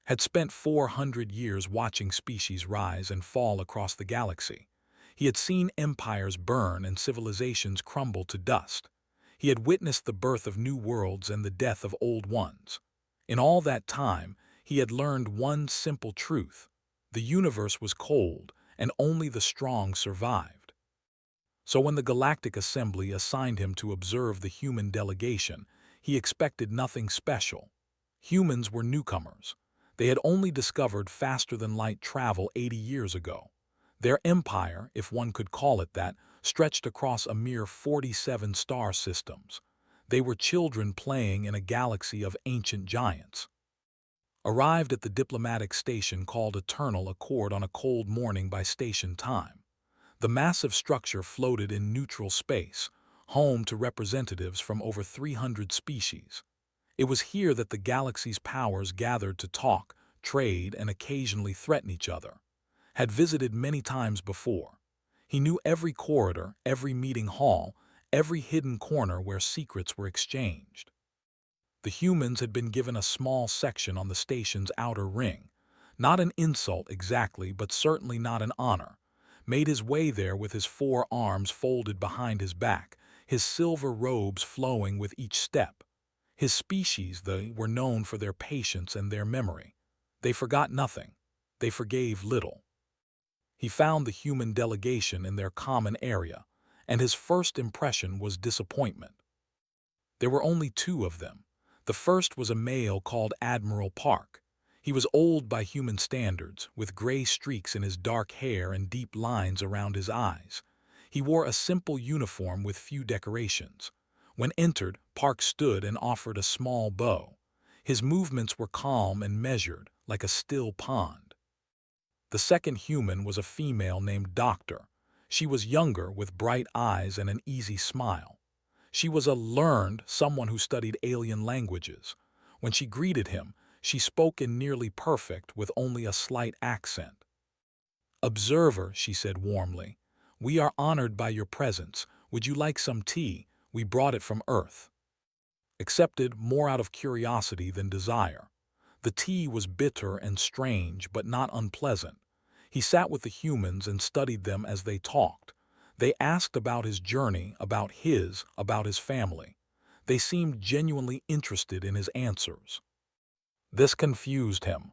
had spent 400 years watching species rise and fall across the galaxy. He had seen empires burn and civilizations crumble to dust. He had witnessed the birth of new worlds and the death of old ones. In all that time, he had learned one simple truth: the universe was cold, and only the strong survived. So when the Galactic Assembly assigned him to observe the human delegation, he expected nothing special. Humans were newcomers. They had only discovered faster-than-light travel 80 years ago. Their empire, if one could call it that, stretched across a mere 47 star systems. They were children playing in a galaxy of ancient giants. Arrived at the diplomatic station called Eternal Accord on a cold morning by station time. The massive structure floated in neutral space, home to representatives from over 300 species. It was here that the galaxy's powers gathered to talk, trade, and occasionally threaten each other. Had visited many times before. He knew every corridor, every meeting hall, every hidden corner where secrets were exchanged. The humans had been given a small section on the station's outer ring. Not an insult exactly, but certainly not an honor. Made his way there with his 4 arms folded behind his back, his silver robes flowing with each step. His species, they were known for their patience and their memory. They forgot nothing. They forgave little. He found the human delegation in their common area, and his first impression was disappointment. There were only 2 of them. The first was a male called Admiral Park. He was old by human standards, with gray streaks in his dark hair and deep lines around his eyes. He wore a simple uniform with few decorations. When entered, Park stood and offered a small bow. His movements were calm and measured, like a still pond. The second human was a female named Doctor. She was younger, with bright eyes and an easy smile. She was a learned, someone who studied alien languages. When she greeted him, she spoke in nearly perfect, with only a slight accent. "Observer," she said warmly, "we are honored by your presence. Would you like some tea? We brought it from Earth." Accepted, more out of curiosity than desire. The tea was bitter and strange, but not unpleasant. He sat with the humans and studied them as they talked. They asked about his journey, about his family. They seemed genuinely interested in his answers. This confused him.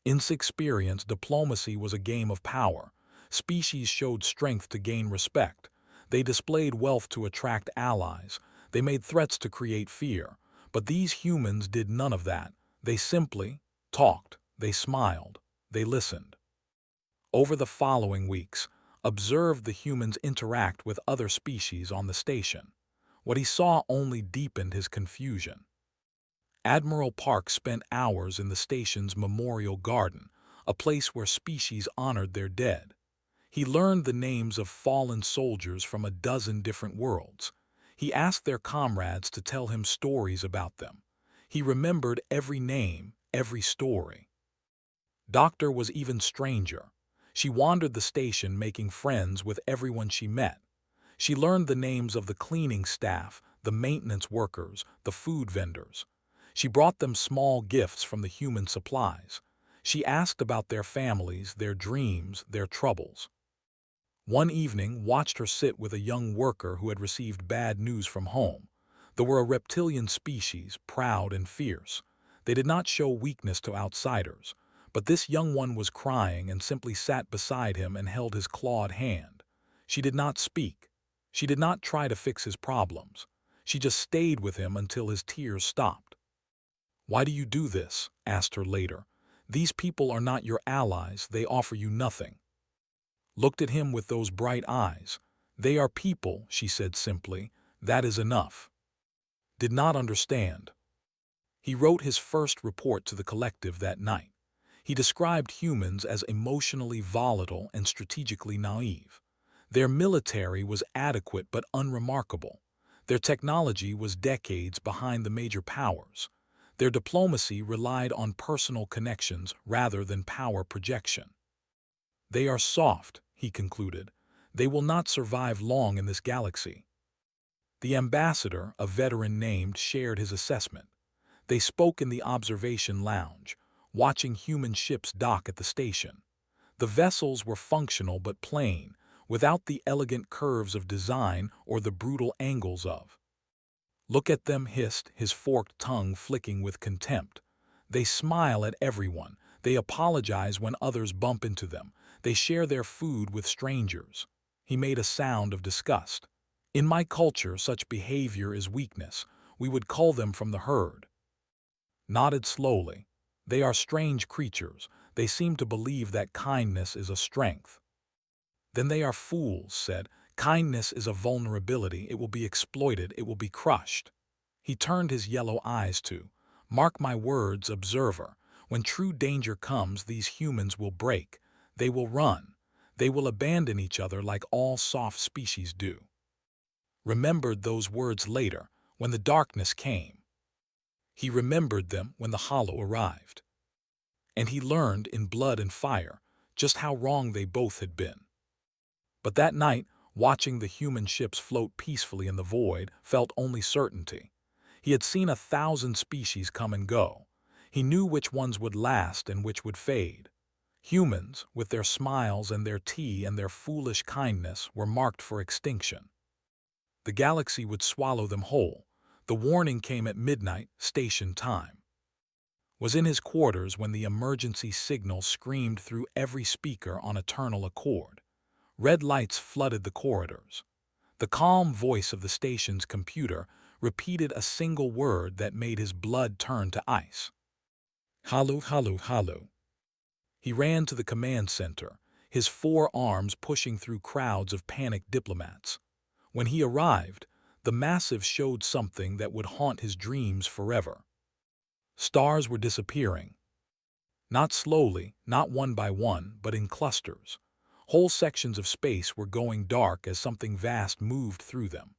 In his experience, diplomacy was a game of power. Species showed strength to gain respect. They displayed wealth to attract allies. They made threats to create fear. But these humans did none of that. They simply talked. They smiled. They listened. Over the following weeks, observed the humans interact with other species on the station. What he saw only deepened his confusion. Admiral Park spent hours in the station's memorial garden, a place where species honored their dead. He learned the names of fallen soldiers from a dozen different worlds. He asked their comrades to tell him stories about them. He remembered every name, every story. Doctor was even stranger. She wandered the station making friends with everyone she met. She learned the names of the cleaning staff, the maintenance workers, the food vendors. She brought them small gifts from the human supplies. She asked about their families, their dreams, their troubles. One evening, watched her sit with a young worker who had received bad news from home. They were a reptilian species, proud and fierce. They did not show weakness to outsiders. But this young one was crying and simply sat beside him and held his clawed hand. She did not speak. She did not try to fix his problems. She just stayed with him until his tears stopped. "Why do you do this?" asked her later. "These people are not your allies. They offer you nothing." Looked at him with those bright eyes. "They are people," she said simply. "That is enough." Did not understand. He wrote his first report to the collective that night. He described humans as emotionally volatile and strategically naive. Their military was adequate but unremarkable. Their technology was decades behind the major powers. Their diplomacy relied on personal connections rather than power projection. "They are soft," he concluded. "They will not survive long in this galaxy." The ambassador, a veteran named, shared his assessment. They spoke in the observation lounge. watching human ships dock at the station. The vessels were functional but plain, without the elegant curves of design or the brutal angles of. "Look at them," hissed, his forked tongue flicking with contempt. "They smile at everyone. They apologize when others bump into them. They share their food with strangers." He made a sound of disgust. "In my culture, such behavior is weakness. We would cull them from the herd." Nodded slowly. "They are strange creatures. They seem to believe that kindness is a strength." "Then they are fools," said. "Kindness is a vulnerability. It will be exploited. It will be crushed." He turned his yellow eyes to. "Mark my words, observer. When true danger comes, these humans will break. They will run. They will abandon each other like all soft species do." Remembered those words later, when the darkness came. He remembered them when the Hollow arrived. And he learned in Blood and Fire just how wrong they both had been. But that night, watching the human ships float peacefully in the void, felt only certainty. He had seen 1,000 species come and go. He knew which ones would last and which would fade. Humans, with their smiles and their tea and their foolish kindness, were marked for extinction. The galaxy would swallow them whole. The warning came at midnight, station time. Was in his quarters when the emergency signal screamed through every speaker on eternal accord. Red lights flooded the corridors. The calm voice of the station's computer repeated a single word that made his blood turn to ice. "Halu, halu, halu." He ran to the command center, his 4 arms pushing through crowds of panicked diplomats. When he arrived, the massive showed something that would haunt his dreams forever. Stars were disappearing. Not slowly, not one by one, but in clusters. Whole sections of space were going dark as something vast moved through them.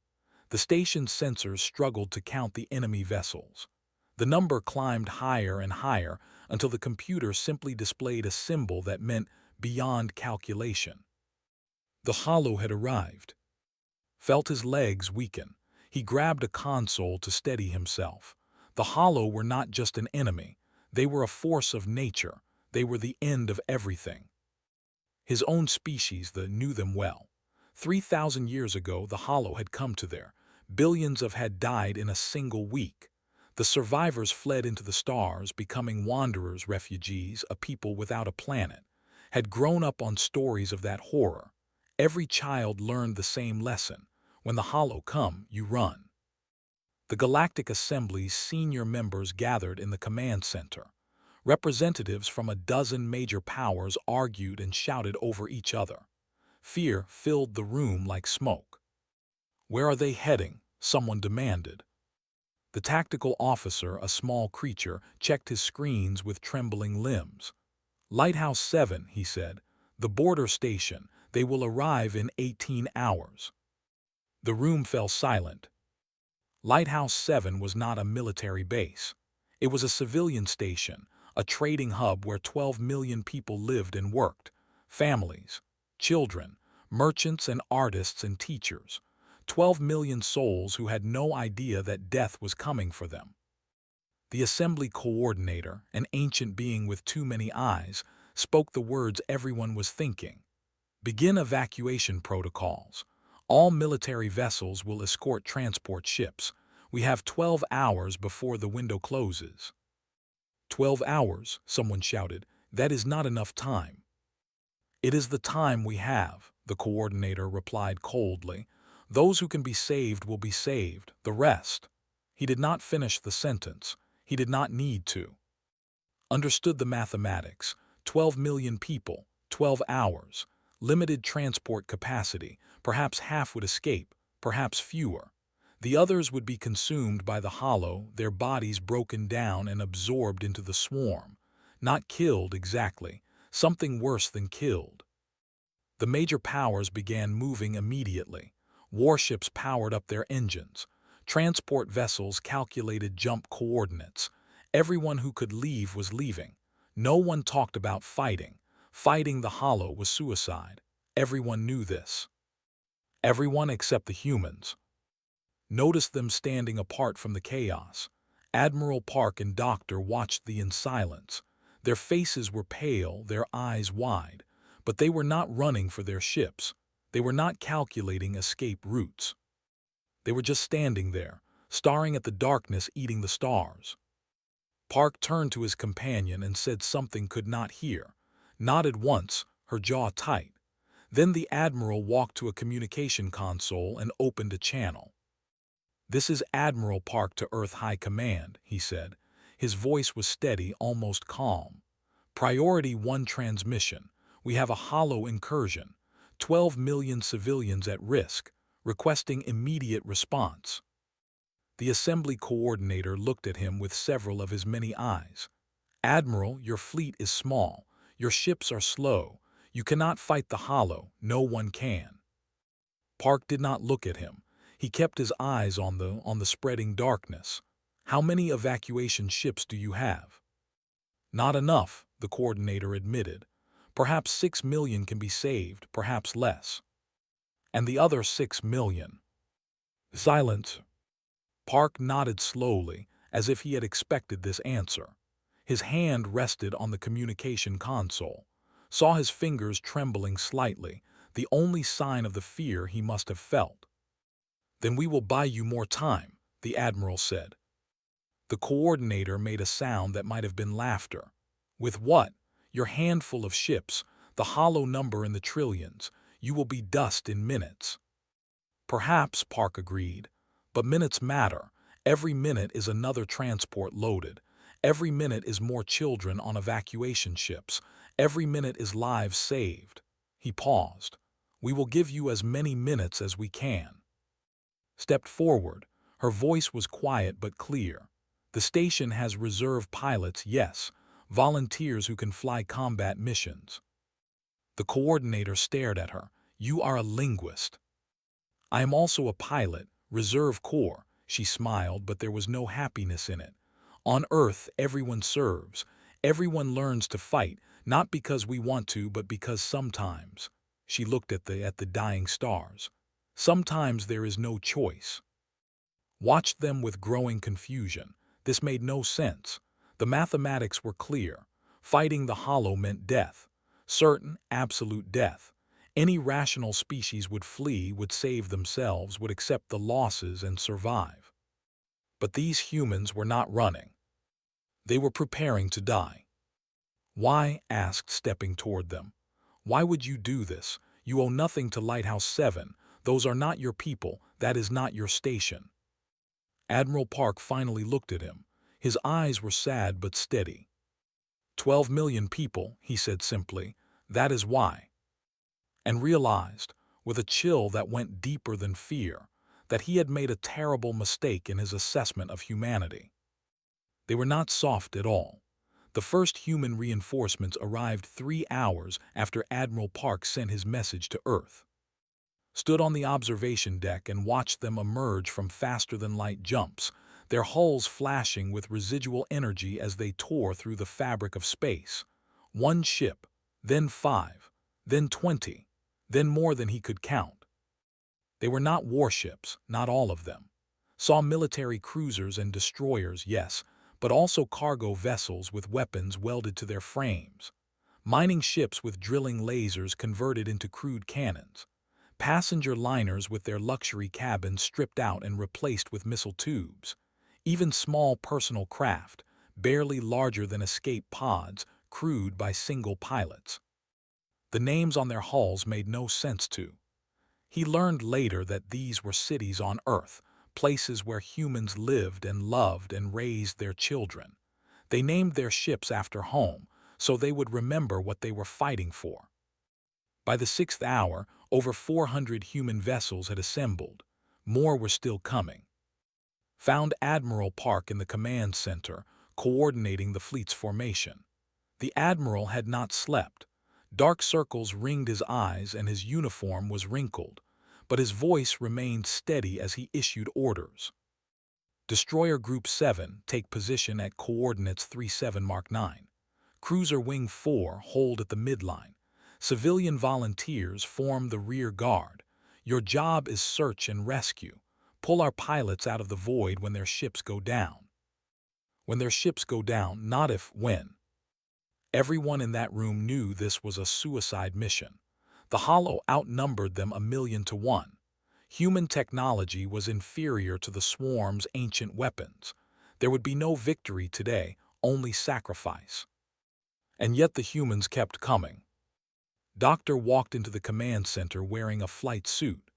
The station's sensors struggled to count the enemy vessels. The number climbed higher and higher until the computer simply displayed a symbol that meant beyond calculation. The Hollow had arrived. Felt his legs weaken. He grabbed a console to steady himself. The Hollow were not just an enemy. They were a force of nature. They were the end of everything. His own species knew them well. 3,000 years ago, the Hollow had come to there. Billions had died in a single week. The survivors fled into the stars, becoming wanderers, refugees, a people without a planet. Had grown up on stories of that horror. Every child learned the same lesson. When the Hollow come, you run. The Galactic Assembly's senior members gathered in the command center. Representatives from a dozen major powers argued and shouted over each other. Fear filled the room like smoke. "Where are they heading?" someone demanded. The tactical officer, a small creature, checked his screens with trembling limbs. "Lighthouse 7, he said. "The border station. They will arrive in 18 hours. The room fell silent. Lighthouse 7 was not a military base. It was a civilian station, a trading hub where 12 million people lived and worked. Families, children, merchants and artists and teachers. 12 million souls who had no idea that death was coming for them. The assembly coordinator, an ancient being with too many eyes, spoke the words everyone was thinking. "Begin evacuation protocols. All military vessels will escort transport ships. We have 12 hours before the window closes." 12 hours, someone shouted. "That is not enough time." "It is the time we have," the coordinator replied coldly. "Those who can be saved will be saved, the rest." He did not finish the sentence. He did not need to. Understood the mathematics. 12 million people, 12 hours. Limited transport capacity. Perhaps half would escape, perhaps fewer. The others would be consumed by the Hollow, their bodies broken down and absorbed into the swarm. Not killed exactly, something worse than killed. The major powers began moving immediately. Warships powered up their engines. Transport vessels calculated jump coordinates. Everyone who could leave was leaving. No one talked about fighting. Fighting the Hollow was suicide. Everyone knew this. Everyone except the humans. Noticed them standing apart from the chaos. Admiral Park and Doctor watched in silence. Their faces were pale, their eyes wide, but they were not running for their ships. They were not calculating escape routes. They were just standing there, staring at the darkness eating the stars. Park turned to his companion and said something could not hear, nodded once, her jaw tight. Then the Admiral walked to a communication console and opened a channel. "This is Admiral Park to Earth High Command," he said. His voice was steady, almost calm. "Priority 1 transmission. We have a hollow incursion. 12 million civilians at risk, requesting immediate response." The assembly coordinator looked at him with several of his many eyes. "Admiral, your fleet is small. Your ships are slow. You cannot fight the hollow. No one can." Park did not look at him. He kept his eyes on the spreading darkness. "How many evacuation ships do you have?" "Not enough," the coordinator admitted. "Perhaps 6 million can be saved, perhaps less." "And the other 6 million?" Silence. Park nodded slowly, as if he had expected this answer. His hand rested on the communication console, saw his fingers trembling slightly, the only sign of the fear he must have felt. "Then we will buy you more time," the Admiral said. The coordinator made a sound that might have been laughter. "With what? Your handful of ships, the hollow number in the trillions. You will be dust in minutes." "Perhaps," Park agreed, "but minutes matter. Every minute is another transport loaded. Every minute is more children on evacuation ships. Every minute is lives saved." He paused. "We will give you as many minutes as we can." Stepped forward. Her voice was quiet but clear. "The station has reserve pilots, yes, volunteers who can fly combat missions." The coordinator stared at her. "You are a linguist." "I am also a pilot, Reserve Corps." She smiled, but there was no happiness in it. "On Earth, everyone serves. Everyone learns to fight, not because we want to, but because sometimes." She looked at the dying stars. "Sometimes there is no choice." Watched them with growing confusion. This made no sense. The mathematics were clear. Fighting the hollow meant death. Certain, absolute death. Any rational species would flee, would save themselves, would accept the losses and survive. But these humans were not running. They were preparing to die. "Why?" asked, stepping toward them. "Why would you do this? You owe nothing to Lighthouse 7. Those are not your people. That is not your station." Admiral Park finally looked at him. His eyes were sad but steady. 12 million people, he said simply. "That is why." And realized, with a chill that went deeper than fear, that he had made a terrible mistake in his assessment of humanity. They were not soft at all. The first human reinforcements arrived 3 hours after Admiral Park sent his message to Earth. Stood on the observation deck and watched them emerge from faster-than-light jumps, their hulls flashing with residual energy as they tore through the fabric of space. 1 ship, then 5, then 20, then more than he could count. They were not warships, not all of them. Saw military cruisers and destroyers, yes, but also cargo vessels with weapons welded to their frames. Mining ships with drilling lasers converted into crude cannons. Passenger liners with their luxury cabins stripped out and replaced with missile tubes. Even small personal craft, barely larger than escape pods, crewed by single pilots. The names on their hulls made no sense to. He learned later that these were cities on Earth, places where humans lived and loved and raised their children. They named their ships after home, so they would remember what they were fighting for. By the 6th hour, over 400 human vessels had assembled. More were still coming. Found Admiral Park in the command center, coordinating the fleet's formation. The Admiral had not slept. Dark circles ringed his eyes and his uniform was wrinkled, but his voice remained steady as he issued orders. Destroyer Group 7, take position at coordinates 37 Mark 9. Cruiser Wing 4, hold at the midline. Civilian volunteers form the rear guard. Your job is search and rescue. Pull our pilots out of the void when their ships go down. When their ships go down, not if, when. Everyone in that room knew this was a suicide mission. The Hollow outnumbered them 1,000,000 to 1. Human technology was inferior to the swarm's ancient weapons. There would be no victory today, only sacrifice. And yet the humans kept coming. Doctor walked into the command center wearing a flight suit.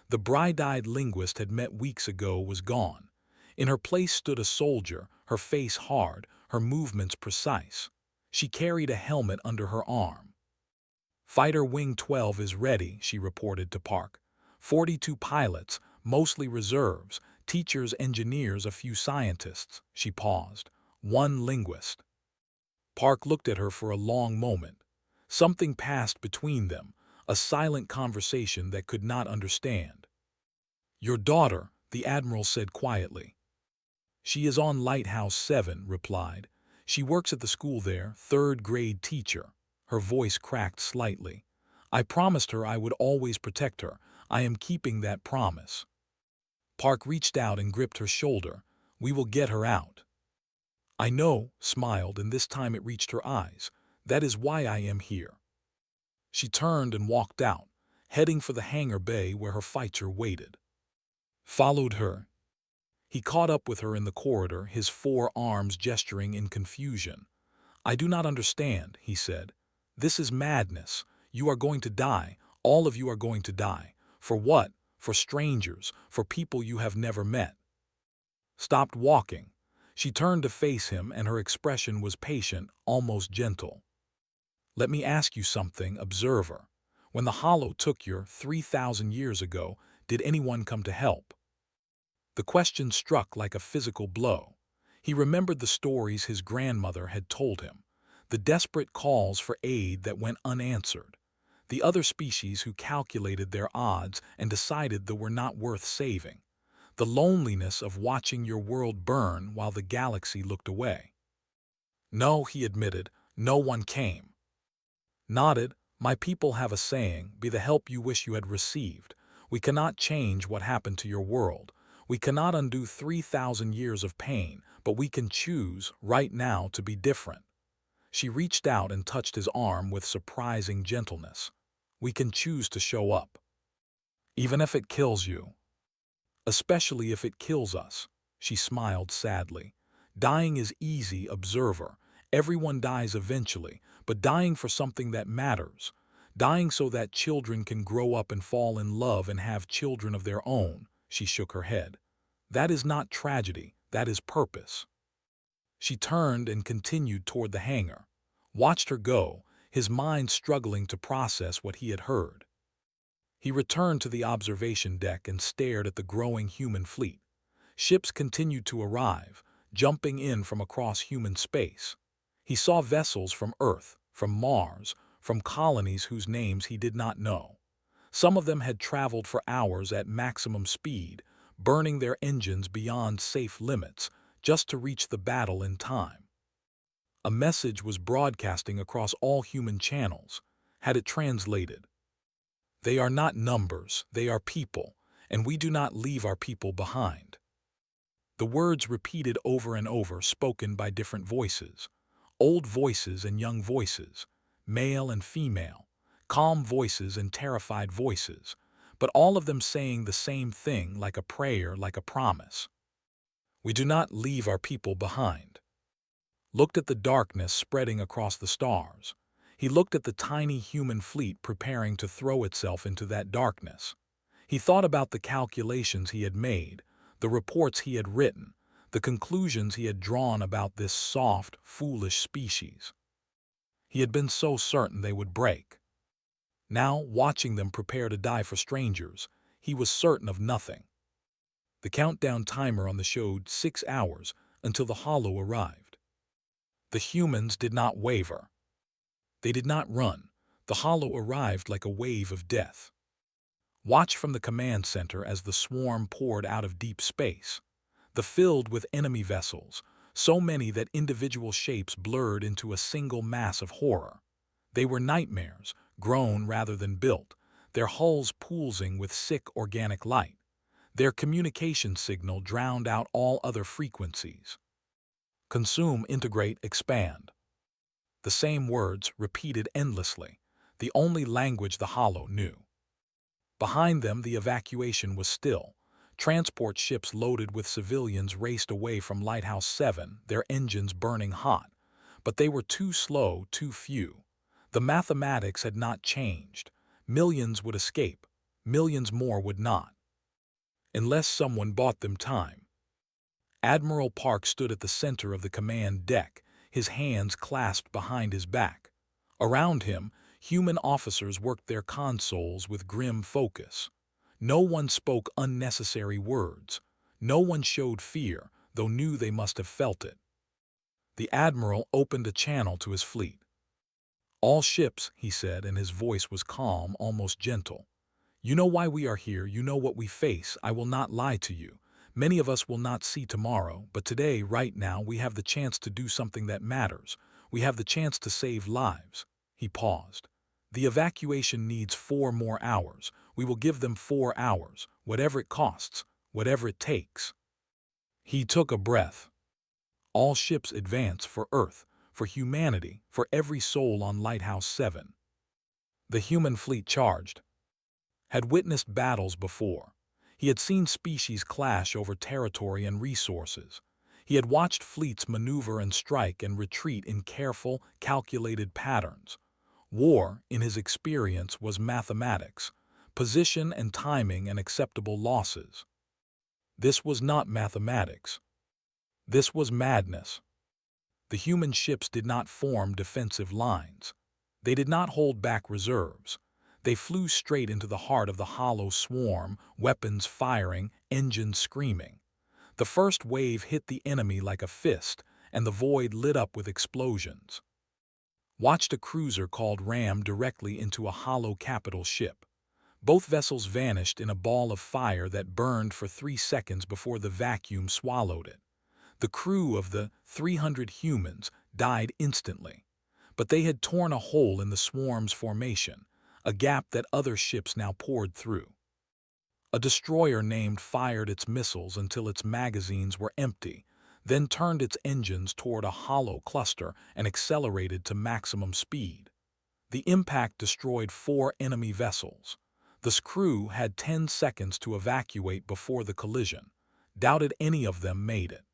The bright-eyed linguist had met weeks ago was gone. In her place stood a soldier, her face hard, her movements precise. She carried a helmet under her arm. Fighter Wing 12 is ready, she reported to Park. 42 pilots, mostly reserves, teachers, engineers, a few scientists. She paused. One linguist. Park looked at her for a long moment. Something passed between them, a silent conversation that could not understand. Your daughter, the Admiral said quietly. She is on Lighthouse 7, replied. She works at the school there, third-grade teacher. Her voice cracked slightly. I promised her I would always protect her. I am keeping that promise. Park reached out and gripped her shoulder. We will get her out. I know, smiled, and this time it reached her eyes. That is why I am here. She turned and walked out, heading for the hangar bay where her fighter waited. Followed her. He caught up with her in the corridor, his four arms gesturing in confusion. I do not understand, he said. This is madness. You are going to die. All of you are going to die. For what? For strangers, for people you have never met. Stopped walking. She turned to face him, and her expression was patient, almost gentle. Let me ask you something, observer. When the Hollow took you 3,000 years ago, did anyone come to help? The question struck like a physical blow. He remembered the stories his grandmother had told him, the desperate calls for aid that went unanswered, the other species who calculated their odds and decided they were not worth saving, the loneliness of watching your world burn while the galaxy looked away. No, he admitted, no one came. Nodded, my people have a saying, be the help you wish you had received. We cannot change what happened to your world. We cannot undo 3,000 years of pain, but we can choose, right now, to be different. She reached out and touched his arm with surprising gentleness. We can choose to show up. Even if it kills you. Especially if it kills us. She smiled sadly. Dying is easy, observer. Everyone dies eventually, but dying for something that matters. Dying so that children can grow up and fall in love and have children of their own. She shook her head. That is not tragedy, that is purpose. She turned and continued toward the hangar. Watched her go, his mind struggling to process what he had heard. He returned to the observation deck and stared at the growing human fleet. Ships continued to arrive, jumping in from across human space. He saw vessels from Earth, from Mars, from colonies whose names he did not know. Some of them had traveled for hours at maximum speed, burning their engines beyond safe limits, just to reach the battle in time. A message was broadcasting across all human channels. Had it translated? They are not numbers, they are people, and we do not leave our people behind. The words repeated over and over, spoken by different voices. Old voices and young voices, male and female, calm voices and terrified voices, but all of them saying the same thing, like a prayer, like a promise. We do not leave our people behind. Looked at the darkness spreading across the stars. He looked at the tiny human fleet preparing to throw itself into that darkness. He thought about the calculations he had made, the reports he had written, the conclusions he had drawn about this soft, foolish species. He had been so certain they would break. Now, watching them prepare to die for strangers, he was certain of nothing. The countdown timer on the showed 6 hours until the Hollow arrived. The humans did not waver. They did not run. The Hollow arrived like a wave of death. Watch from the command center as the swarm poured out of deep space. The filled with enemy vessels, so many that individual shapes blurred into a single mass of horror. They were nightmares, grown rather than built, their hulls pulsing with sick organic light. Their communication signal drowned out all other frequencies. Consume, integrate, expand. The same words, repeated endlessly, the only language the Hollow knew. Behind them, the evacuation was still. Transport ships loaded with civilians raced away from Lighthouse 7, their engines burning hot. But they were too slow, too few. The mathematics had not changed. Millions would escape. Millions more would not. Unless someone bought them time. Admiral Park stood at the center of the command deck, his hands clasped behind his back. Around him, human officers worked their consoles with grim focus. No one spoke unnecessary words. No one showed fear, though knew they must have felt it. The admiral opened a channel to his fleet. "All ships," he said, and his voice was calm, almost gentle. "You know why we are here, you know what we face. I will not lie to you. Many of us will not see tomorrow, but today, right now, we have the chance to do something that matters. We have the chance to save lives." He paused. "The evacuation needs 4 more hours. We will give them 4 hours, whatever it costs, whatever it takes." He took a breath. All ships advance for Earth, for humanity, for every soul on Lighthouse 7. The human fleet charged. Had witnessed battles before. He had seen species clash over territory and resources. He had watched fleets maneuver and strike and retreat in careful, calculated patterns. War, in his experience, was mathematics, position and timing and acceptable losses. This was not mathematics. This was madness. The human ships did not form defensive lines. They did not hold back reserves. They flew straight into the heart of the hollow swarm, weapons firing, engines screaming. The first wave hit the enemy like a fist, and the void lit up with explosions. Watched a cruiser called Ram directly into a hollow capital ship. Both vessels vanished in a ball of fire that burned for 3 seconds before the vacuum swallowed it. The crew of the 300 humans died instantly. But they had torn a hole in the swarm's formation, a gap that other ships now poured through. A destroyer named fired its missiles until its magazines were empty, then turned its engines toward a hollow cluster and accelerated to maximum speed. The impact destroyed 4 enemy vessels. The crew had 10 seconds to evacuate before the collision. Doubted any of them made it.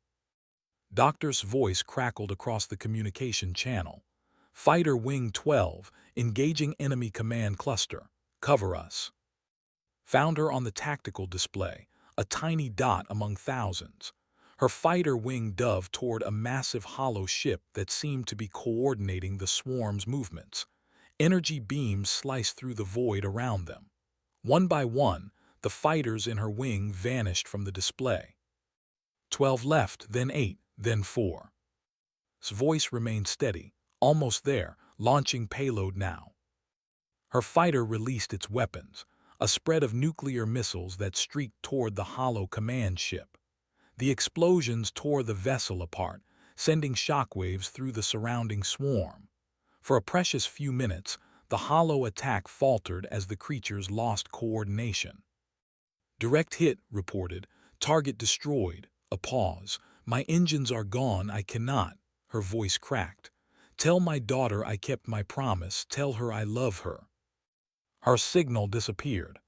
Doctor's voice crackled across the communication channel. "Fighter Wing 12, engaging enemy command cluster. Cover us." Found her on the tactical display, a tiny dot among thousands. Her fighter wing dove toward a massive hollow ship that seemed to be coordinating the swarm's movements. Energy beams sliced through the void around them. One by one, the fighters in her wing vanished from the display. 12 left, then 8, then 4. His voice remained steady, almost there, launching payload now. Her fighter released its weapons, a spread of nuclear missiles that streaked toward the hollow command ship. The explosions tore the vessel apart, sending shockwaves through the surrounding swarm. For a precious few minutes, the hollow attack faltered as the creatures lost coordination. "Direct hit," reported. "Target destroyed." A pause. "My engines are gone, I cannot." Her voice cracked. "Tell my daughter I kept my promise. Tell her I love her." Her signal disappeared.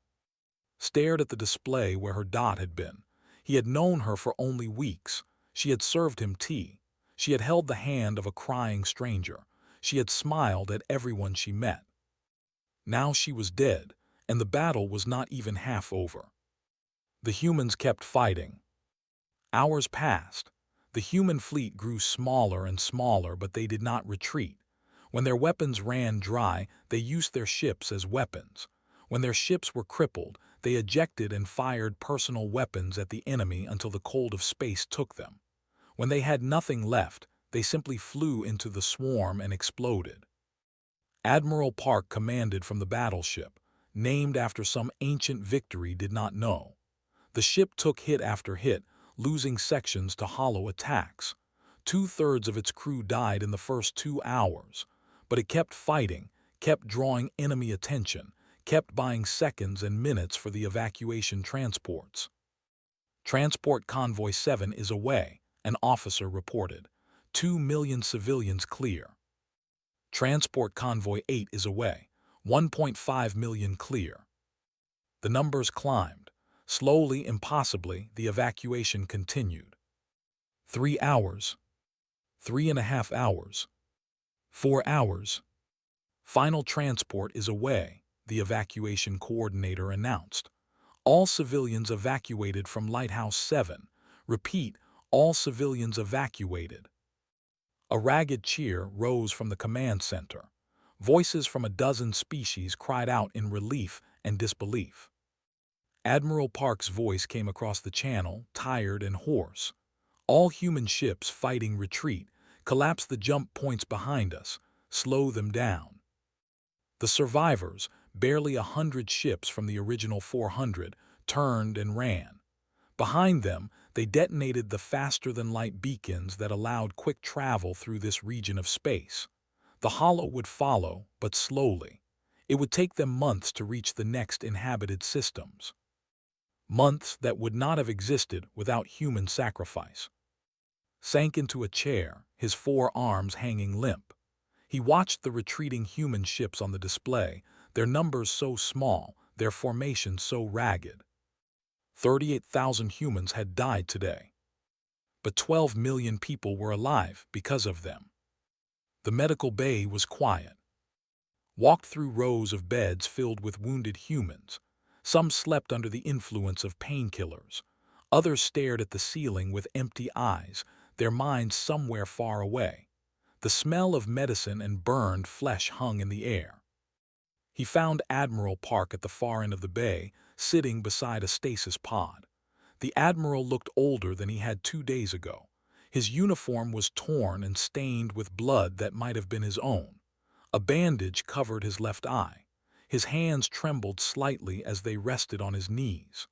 Stared at the display where her dot had been. He had known her for only weeks. She had served him tea. She had held the hand of a crying stranger. She had smiled at everyone she met. Now she was dead, and the battle was not even half over. The humans kept fighting. Hours passed. The human fleet grew smaller and smaller, but they did not retreat. When their weapons ran dry, they used their ships as weapons. When their ships were crippled, they ejected and fired personal weapons at the enemy until the cold of space took them. When they had nothing left, they simply flew into the swarm and exploded. Admiral Park commanded from the battleship, named after some ancient victory did not know. The ship took hit after hit, losing sections to hollow attacks. 2/3 of its crew died in the first 2 hours. But it kept fighting, kept drawing enemy attention, kept buying seconds and minutes for the evacuation transports. "Transport Convoy 7 is away," an officer reported. 2 million civilians clear. Transport Convoy 8 is away. 1.5 million clear. The numbers climbed. Slowly, impossibly, the evacuation continued. 3 hours. 3.5 hours. 4 hours. Final transport is away, the evacuation coordinator announced. All civilians evacuated from Lighthouse 7. Repeat, all civilians evacuated. A ragged cheer rose from the command center. Voices from a dozen species cried out in relief and disbelief. Admiral Park's voice came across the channel, tired and hoarse. All human ships fighting retreat, collapse the jump points behind us, slow them down. The survivors, barely 100 ships from the original 400, turned and ran. Behind them, they detonated the faster-than-light beacons that allowed quick travel through this region of space. The Hollow would follow, but slowly. It would take them months to reach the next inhabited systems. Months that would not have existed without human sacrifice. Sank into a chair, his 4 arms hanging limp. He watched the retreating human ships on the display, their numbers so small, their formation so ragged. 38,000 humans had died today. But 12 million people were alive because of them. The medical bay was quiet. Walked through rows of beds filled with wounded humans. Some slept under the influence of painkillers. Others stared at the ceiling with empty eyes, their minds somewhere far away. The smell of medicine and burned flesh hung in the air. He found Admiral Park at the far end of the bay, sitting beside a stasis pod. The Admiral looked older than he had 2 days ago. His uniform was torn and stained with blood that might have been his own. A bandage covered his left eye. His hands trembled slightly as they rested on his knees.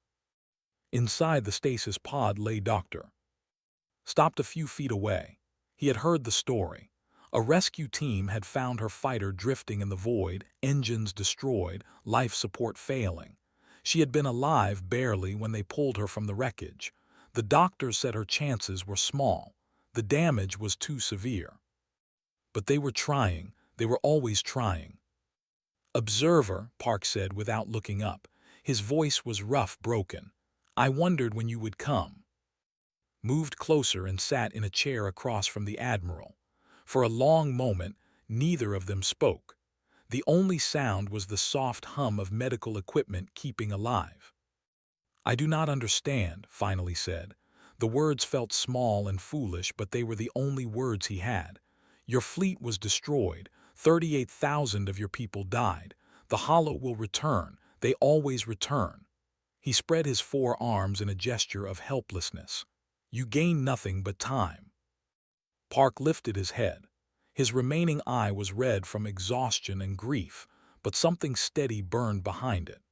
Inside the stasis pod lay Dr. Stopped a few feet away. He had heard the story. A rescue team had found her fighter drifting in the void, engines destroyed, life support failing. She had been alive barely when they pulled her from the wreckage. The doctors said her chances were small. The damage was too severe. But they were trying. They were always trying. "Observer," Park said without looking up. His voice was rough, broken. "I wondered when you would come." Moved closer and sat in a chair across from the Admiral. For a long moment, neither of them spoke. The only sound was the soft hum of medical equipment keeping alive. "I do not understand," finally said. The words felt small and foolish, but they were the only words he had. "Your fleet was destroyed. 38,000 of your people died. The Hollow will return. They always return." He spread his 4 arms in a gesture of helplessness. "You gain nothing but time." Park lifted his head. His remaining eye was red from exhaustion and grief, but something steady burned behind it.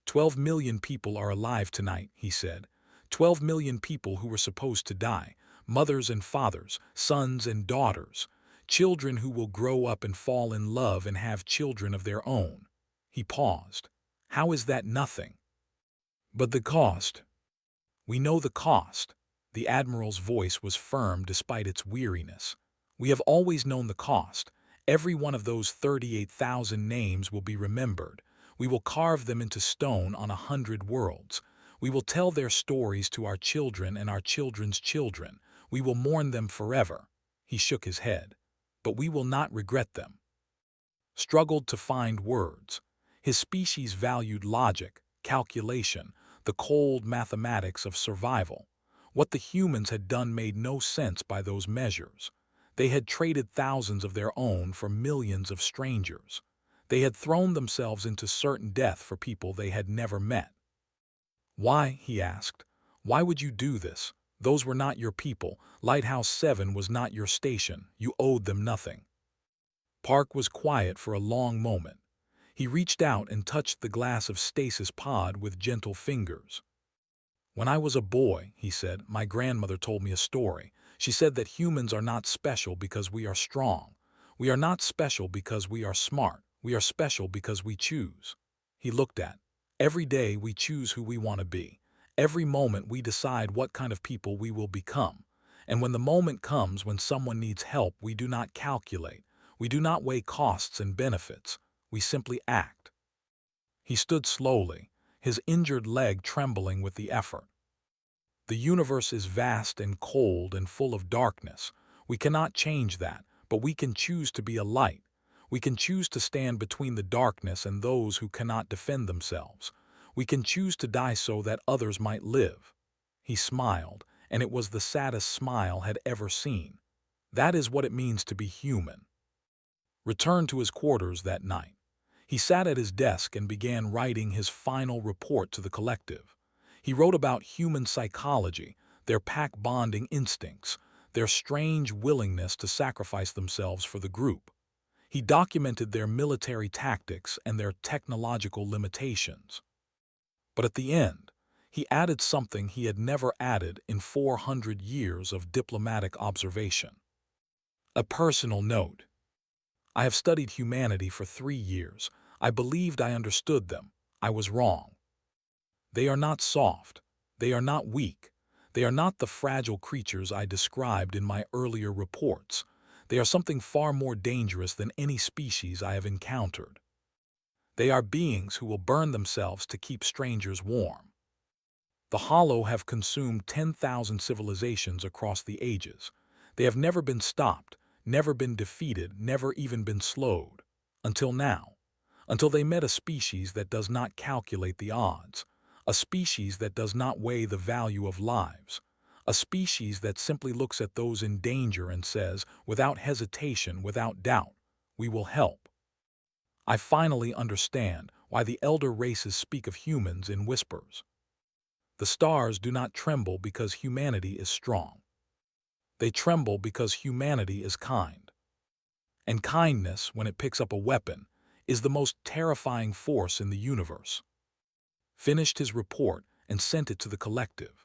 12 million people are alive tonight, he said. 12 million people who were supposed to die, mothers and fathers, sons and daughters, children who will grow up and fall in love and have children of their own. He paused. How is that nothing? But the cost. We know the cost. The Admiral's voice was firm despite its weariness. We have always known the cost. Every one of those 38,000 names will be remembered. We will carve them into stone on 100 worlds. We will tell their stories to our children and our children's children. We will mourn them forever. He shook his head. But we will not regret them. Struggled to find words. His species valued logic, calculation, the cold mathematics of survival. What the humans had done made no sense by those measures. They had traded thousands of their own for millions of strangers. They had thrown themselves into certain death for people they had never met. Why, he asked, why would you do this? Those were not your people. Lighthouse 7 was not your station. You owed them nothing. Park was quiet for a long moment. He reached out and touched the glass of stasis pod with gentle fingers. When I was a boy, he said, my grandmother told me a story. She said that humans are not special because we are strong. We are not special because we are smart. We are special because we choose. He looked at. Every day we choose who we want to be. Every moment we decide what kind of people we will become. And when the moment comes when someone needs help, we do not calculate. We do not weigh costs and benefits. We simply act. He stood slowly, his injured leg trembling with the effort. The universe is vast and cold and full of darkness. We cannot change that, but we can choose to be a light. We can choose to stand between the darkness and those who cannot defend themselves. We can choose to die so that others might live. He smiled, and it was the saddest smile had ever seen. That is what it means to be human. Returned to his quarters that night. He sat at his desk and began writing his final report to the collective. He wrote about human psychology, their pack-bonding instincts, their strange willingness to sacrifice themselves for the group. He documented their military tactics and their technological limitations. But at the end, he added something he had never added in 400 years of diplomatic observation. A personal note. I have studied humanity for 3 years. I believed I understood them. I was wrong. They are not soft. They are not weak. They are not the fragile creatures I described in my earlier reports. They are something far more dangerous than any species I have encountered. They are beings who will burn themselves to keep strangers warm. The Hollow have consumed 10,000 civilizations across the ages. They have never been stopped, never been defeated, never even been slowed. Until now. Until they met a species that does not calculate the odds. A species that does not weigh the value of lives. A species that simply looks at those in danger and says, without hesitation, without doubt, we will help. I finally understand why the elder races speak of humans in whispers. The stars do not tremble because humanity is strong. They tremble because humanity is kind. And kindness, when it picks up a weapon, is the most terrifying force in the universe. Finished his report and sent it to the collective.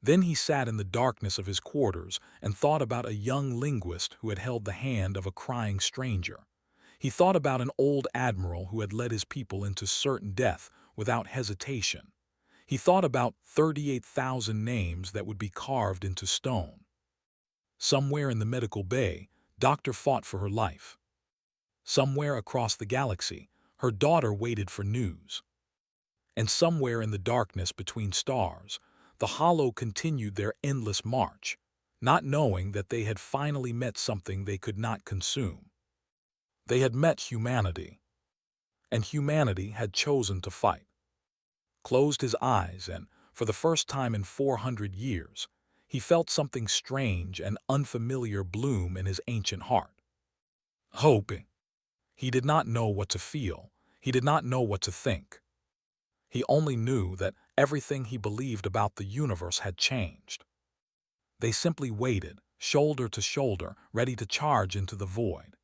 Then he sat in the darkness of his quarters and thought about a young linguist who had held the hand of a crying stranger. He thought about an old admiral who had led his people into certain death without hesitation. He thought about 38,000 names that would be carved into stone. Somewhere in the medical bay, Doctor fought for her life. Somewhere across the galaxy, her daughter waited for news. And somewhere in the darkness between stars, the Hollow continued their endless march, not knowing that they had finally met something they could not consume. They had met humanity, and humanity had chosen to fight. Closed his eyes and, for the first time in 400 years, he felt something strange and unfamiliar bloom in his ancient heart. Hoping. He did not know what to feel. He did not know what to think. He only knew that everything he believed about the universe had changed. They simply waited, shoulder to shoulder, ready to charge into the void.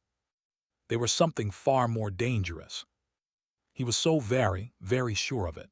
They were something far more dangerous. He was so very, very sure of it.